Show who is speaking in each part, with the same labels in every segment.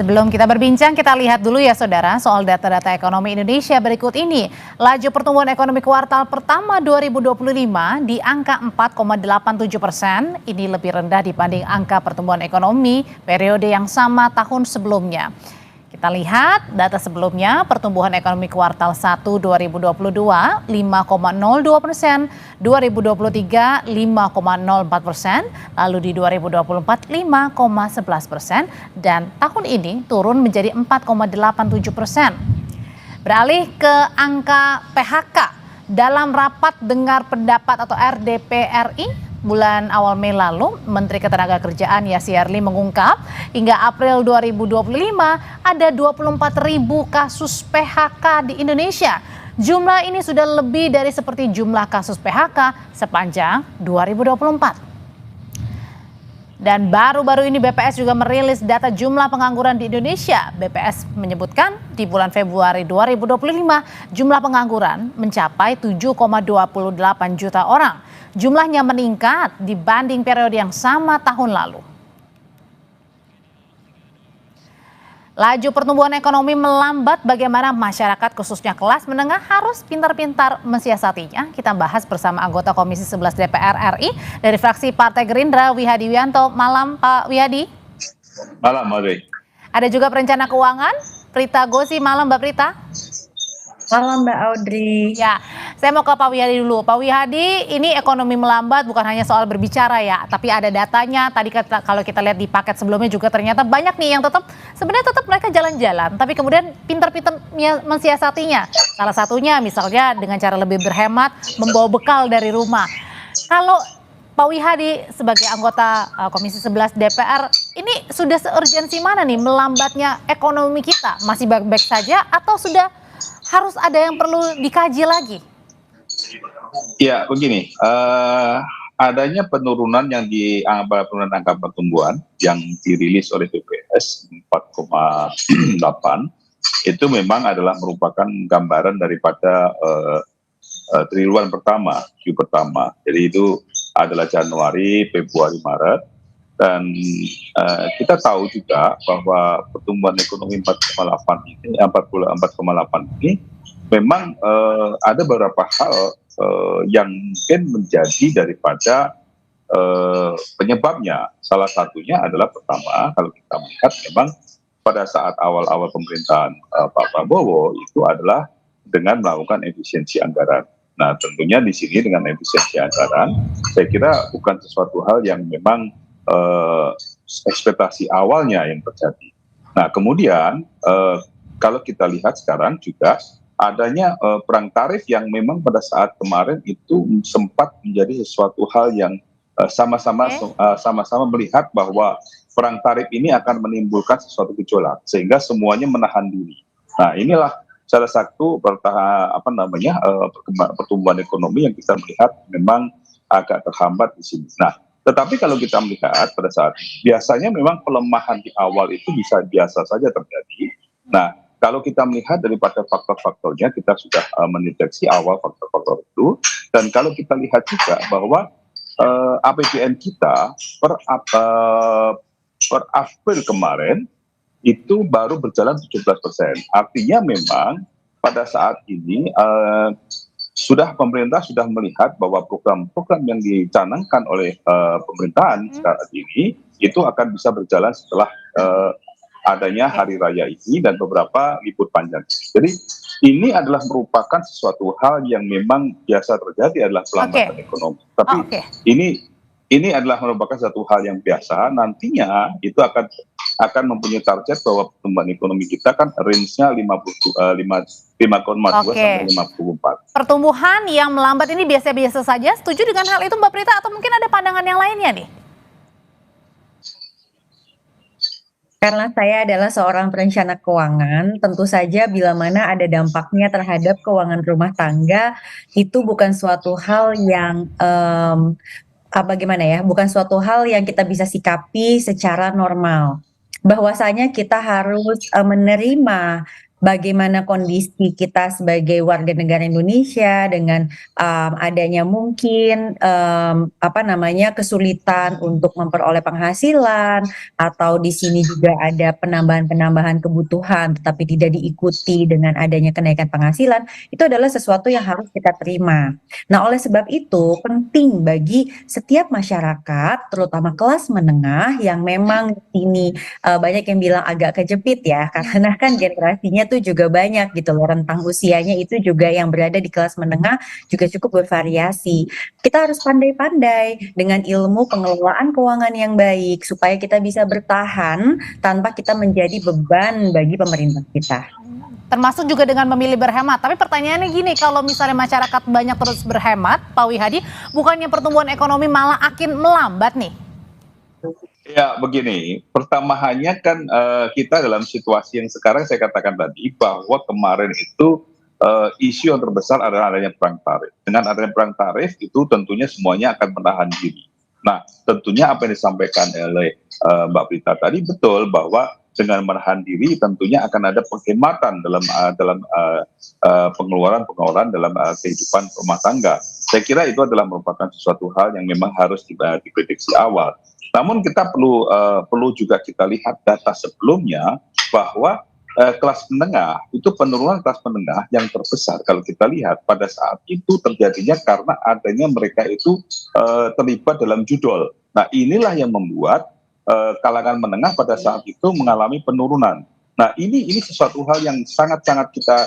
Speaker 1: Sebelum kita berbincang, kita lihat dulu ya saudara soal data-data ekonomi Indonesia berikut ini. Laju pertumbuhan ekonomi kuartal pertama 2025 di angka 4,87%. Ini lebih rendah dibanding angka pertumbuhan ekonomi periode yang sama tahun sebelumnya. Kita lihat data sebelumnya, pertumbuhan ekonomi kuartal 1 2022 5,02%, 2023 5,04%, lalu di 2024 5,11%, dan tahun ini turun menjadi 4,87%. Beralih ke angka PHK, dalam rapat dengar pendapat atau RDP-RI bulan awal Mei lalu, Menteri Ketenagakerjaan Yassi-Arli mengungkap hingga April 2025 ada 24.000 kasus PHK di Indonesia. Jumlah ini sudah lebih dari seperti jumlah kasus PHK sepanjang 2024. Dan baru-baru ini BPS juga merilis data jumlah pengangguran di Indonesia. BPS menyebutkan di bulan Februari 2025 jumlah pengangguran mencapai 7,28 juta orang. Jumlahnya meningkat dibanding periode yang sama tahun lalu. Laju pertumbuhan ekonomi melambat, bagaimana masyarakat khususnya kelas menengah harus pintar-pintar mensiasatinya. Kita bahas bersama anggota Komisi 11 DPR RI dari fraksi Partai Gerindra, Wihadi Wianto. Malam Pak Wihadi.
Speaker 2: Malam Mari.
Speaker 1: Ada juga perencana keuangan, Prita Gosi. Malam Mbak Prita.
Speaker 3: Malam Mbak Audrey.
Speaker 1: Ya, saya mau ke Pak Wihadi dulu. Pak Wihadi, ini ekonomi melambat bukan hanya soal berbicara ya, tapi ada datanya. Tadi kalau kita lihat di paket sebelumnya juga ternyata banyak nih yang sebenarnya tetap mereka jalan-jalan, tapi kemudian pintar-pintar mensiasatinya. Salah satunya misalnya dengan cara lebih berhemat, membawa bekal dari rumah. Kalau Pak Wihadi sebagai anggota Komisi 11 DPR, ini sudah seurgensi mana nih melambatnya ekonomi kita? Masih baik-baik saja atau sudah harus ada yang perlu dikaji lagi?
Speaker 2: Ya begini, adanya penurunan yang penurunan angka pertumbuhan yang dirilis oleh BPS 4,8 itu memang adalah merupakan gambaran daripada triwulan pertama, Q pertama. Jadi itu adalah Januari, Februari, Maret. Dan kita tahu juga bahwa pertumbuhan ekonomi 4,8 ini memang ada beberapa hal yang mungkin menjadi daripada penyebabnya. Salah satunya adalah pertama, kalau kita melihat memang pada saat awal-awal pemerintahan Pak Prabowo itu adalah dengan melakukan efisiensi anggaran. Nah tentunya di sini dengan efisiensi anggaran, saya kira bukan sesuatu hal yang memang ekspektasi awalnya yang terjadi. Nah kemudian kalau kita lihat sekarang juga adanya perang tarif yang memang pada saat kemarin itu sempat menjadi sesuatu hal yang sama-sama melihat bahwa perang tarif ini akan menimbulkan sesuatu gejolak sehingga semuanya menahan diri. Nah inilah salah satu pertumbuhan ekonomi yang kita melihat memang agak terhambat di sini. Nah tetapi kalau kita melihat pada saat biasanya memang pelemahan di awal itu bisa biasa saja terjadi. Nah kalau kita melihat daripada faktor-faktornya, kita sudah mendeteksi awal faktor-faktor itu. Dan kalau kita lihat juga bahwa APBN kita per April kemarin itu baru berjalan 17%. Artinya memang pada saat ini pemerintah sudah melihat bahwa program-program yang dicanangkan oleh pemerintahan saat ini itu akan bisa berjalan setelah adanya hari raya ini dan beberapa libur panjang. Jadi ini adalah merupakan sesuatu hal yang memang biasa terjadi adalah pelambatan ekonomi. Tapi ini adalah merupakan satu hal yang biasa. Nantinya itu akan mempunyai target bahwa pertumbuhan ekonomi kita kan range-nya 5,2 sampai 54.
Speaker 1: Pertumbuhan yang melambat ini biasa-biasa saja. Setuju dengan hal itu Mbak Prita atau mungkin ada pandangan yang lainnya nih?
Speaker 3: Karena saya adalah seorang perencana keuangan, tentu saja bila mana ada dampaknya terhadap keuangan rumah tangga, itu bukan suatu hal yang bukan suatu hal yang kita bisa sikapi secara normal. Bahwasanya kita harus menerima bagaimana kondisi kita sebagai warga negara Indonesia dengan adanya mungkin kesulitan untuk memperoleh penghasilan, atau di sini juga ada penambahan-penambahan kebutuhan tetapi tidak diikuti dengan adanya kenaikan penghasilan, itu adalah sesuatu yang harus kita terima. Nah, oleh sebab itu penting bagi setiap masyarakat, terutama kelas menengah yang memang ini banyak yang bilang agak kejepit ya, karena kan generasinya tuh juga banyak gitu loh, rentang usianya itu juga yang berada di kelas menengah juga cukup bervariasi. Kita harus pandai-pandai dengan ilmu pengelolaan keuangan yang baik supaya kita bisa bertahan tanpa kita menjadi beban bagi pemerintah kita.
Speaker 1: Termasuk juga dengan memilih berhemat. Tapi pertanyaannya gini, kalau misalnya masyarakat banyak terus berhemat, Pak Wihadi, bukannya pertumbuhan ekonomi malah akin melambat nih?
Speaker 2: Ya, begini, pertamanya kan kita dalam situasi yang sekarang saya katakan tadi bahwa kemarin itu isu yang terbesar adalah adanya perang tarif. Dengan adanya perang tarif itu tentunya semuanya akan menahan diri. Nah, tentunya apa yang disampaikan oleh Mbak Prita tadi betul, bahwa dengan menahan diri tentunya akan ada penghematan dalam pengeluaran dalam kehidupan rumah tangga. Saya kira itu adalah merupakan sesuatu hal yang memang harus diprediksi awal. Namun kita perlu juga kita lihat data sebelumnya bahwa kelas menengah itu, penurunan kelas menengah yang terbesar kalau kita lihat pada saat itu terjadinya karena adanya mereka itu terlibat dalam judol. Nah, inilah yang membuat kalangan menengah pada saat itu mengalami penurunan. Nah, ini sesuatu hal yang sangat-sangat kita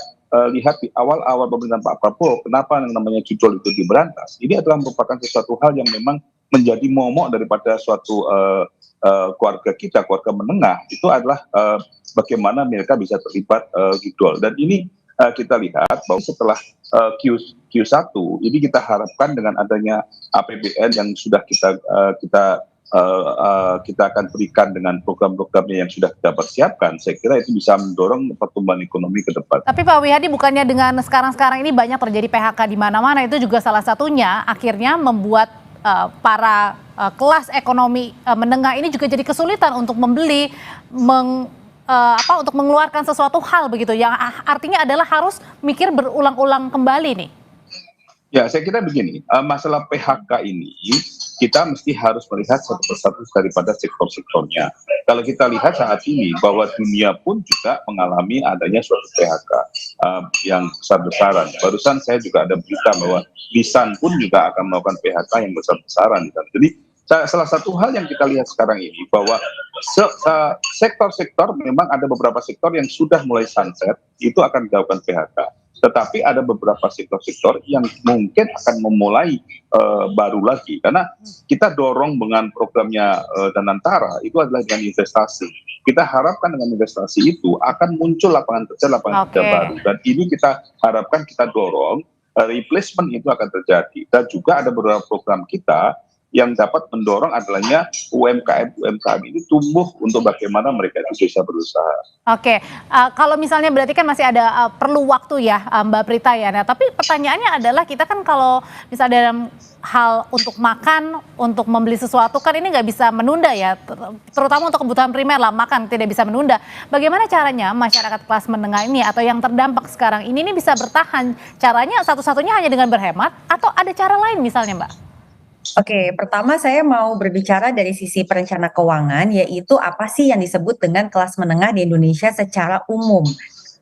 Speaker 2: lihat di awal-awal pemerintahan Pak Prabowo. Kenapa yang namanya judol itu diberantas? Ini adalah merupakan sesuatu hal yang memang menjadi momok daripada suatu keluarga kita, keluarga menengah, itu adalah bagaimana mereka bisa terlibat judol. Dan ini kita lihat bahwa setelah Q1 ini kita harapkan dengan adanya APBN yang sudah kita akan berikan dengan program-programnya yang sudah kita persiapkan, saya kira itu bisa mendorong pertumbuhan ekonomi ke depan.
Speaker 1: Tapi Pak Wihadi, bukannya dengan sekarang ini banyak terjadi PHK di mana-mana, itu juga salah satunya akhirnya membuat para kelas ekonomi menengah ini juga jadi kesulitan untuk membeli, untuk mengeluarkan sesuatu hal begitu, yang artinya adalah harus mikir berulang-ulang kembali nih.
Speaker 2: Ya, saya kira begini, masalah PHK ini kita mesti harus melihat satu persatu daripada sektor-sektornya. Kalau kita lihat saat ini bahwa dunia pun juga mengalami adanya suatu PHK yang besar-besaran. Barusan saya juga ada berita bahwa Nissan pun juga akan melakukan PHK yang besar-besaran. Jadi salah satu hal yang kita lihat sekarang ini bahwa sektor-sektor, memang ada beberapa sektor yang sudah mulai sunset, itu akan dilakukan PHK. Tetapi ada beberapa sektor-sektor yang mungkin akan memulai baru lagi, karena kita dorong dengan programnya Danantara itu adalah dengan investasi. Kita harapkan dengan investasi itu akan muncul lapangan kerja baru, dan ini kita harapkan, kita dorong replacement itu akan terjadi. Dan juga ada beberapa program kita yang dapat mendorong adanya UMKM ini tumbuh untuk bagaimana mereka itu bisa berusaha. Oke,
Speaker 1: kalau misalnya berarti kan masih ada perlu waktu ya, Mbak Prita ya. Nah, tapi pertanyaannya adalah, kita kan kalau misalnya dalam hal untuk makan, untuk membeli sesuatu kan ini nggak bisa menunda ya, terutama untuk kebutuhan primer lah, makan tidak bisa menunda. Bagaimana caranya masyarakat kelas menengah ini atau yang terdampak sekarang ini bisa bertahan? Caranya satu-satunya hanya dengan berhemat atau ada cara lain misalnya, Mbak?
Speaker 3: Oke, pertama saya mau berbicara dari sisi perencana keuangan, yaitu apa sih yang disebut dengan kelas menengah di Indonesia secara umum.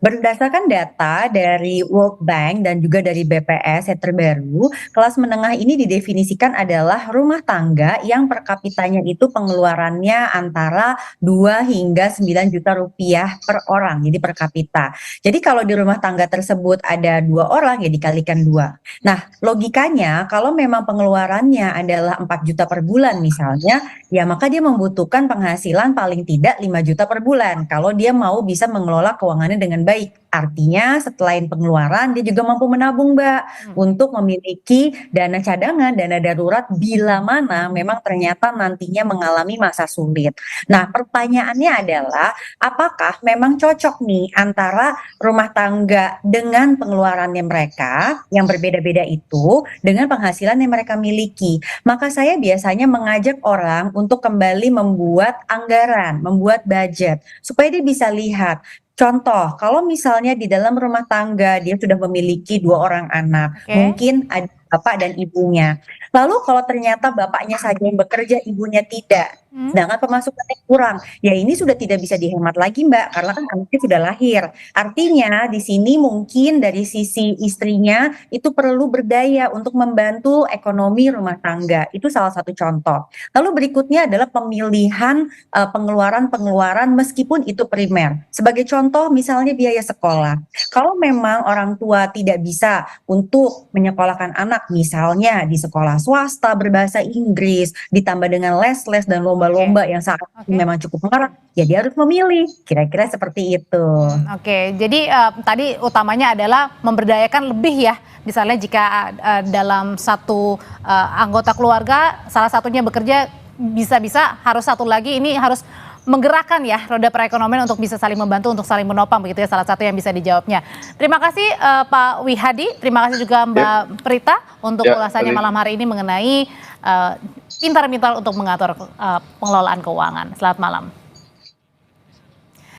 Speaker 3: Berdasarkan data dari World Bank dan juga dari BPS yang terbaru, kelas menengah ini didefinisikan adalah rumah tangga yang per kapitanya itu pengeluarannya antara 2 hingga 9 juta rupiah per orang, jadi per kapita. Jadi kalau di rumah tangga tersebut ada 2 orang, ya dikalikan 2. Nah, logikanya kalau memang pengeluarannya adalah 4 juta per bulan misalnya, ya maka dia membutuhkan penghasilan paling tidak 5 juta per bulan kalau dia mau bisa mengelola keuangannya dengan baik. Artinya selain pengeluaran dia juga mampu menabung, Mbak, untuk memiliki dana cadangan, dana darurat bila mana memang ternyata nantinya mengalami masa sulit. Nah, pertanyaannya adalah apakah memang cocok nih antara rumah tangga dengan pengeluarannya mereka yang berbeda-beda itu dengan penghasilan yang mereka miliki. Maka saya biasanya mengajak orang untuk kembali membuat anggaran, membuat budget supaya dia bisa lihat. Contoh, kalau misalnya misalnya di dalam rumah tangga dia sudah memiliki 2 orang anak,
Speaker 1: Oke.
Speaker 3: mungkin ada bapak dan ibunya. Lalu kalau ternyata bapaknya saja yang bekerja, ibunya tidak,
Speaker 1: Hmm.
Speaker 3: sedangkan pemasukannya kurang, ya ini sudah tidak bisa dihemat lagi Mbak, karena kan anaknya sudah lahir. Artinya di sini mungkin dari sisi istrinya itu perlu berdaya untuk membantu ekonomi rumah tangga, itu salah satu contoh. Lalu berikutnya adalah pemilihan pengeluaran-pengeluaran meskipun itu primer. Sebagai contoh misalnya biaya sekolah. Kalau memang orang tua tidak bisa untuk menyekolahkan anak misalnya di sekolah swasta berbahasa Inggris, ditambah dengan les-les dan lomba-lomba yang saat
Speaker 1: Oke.
Speaker 3: ini memang cukup marak, ya dia harus memilih. Kira-kira seperti itu.
Speaker 1: Oke, jadi tadi utamanya adalah memberdayakan lebih ya. Misalnya jika dalam satu anggota keluarga salah satunya bekerja, bisa-bisa harus satu lagi ini harus menggerakkan ya roda perekonomian untuk bisa saling membantu, untuk saling menopang begitu ya, salah satu yang bisa dijawabnya. Terima kasih Pak Wihadi, terima kasih juga Mbak Prita untuk ulasannya malam hari ini mengenai pintar-pintar untuk mengatur pengelolaan keuangan. Selamat malam.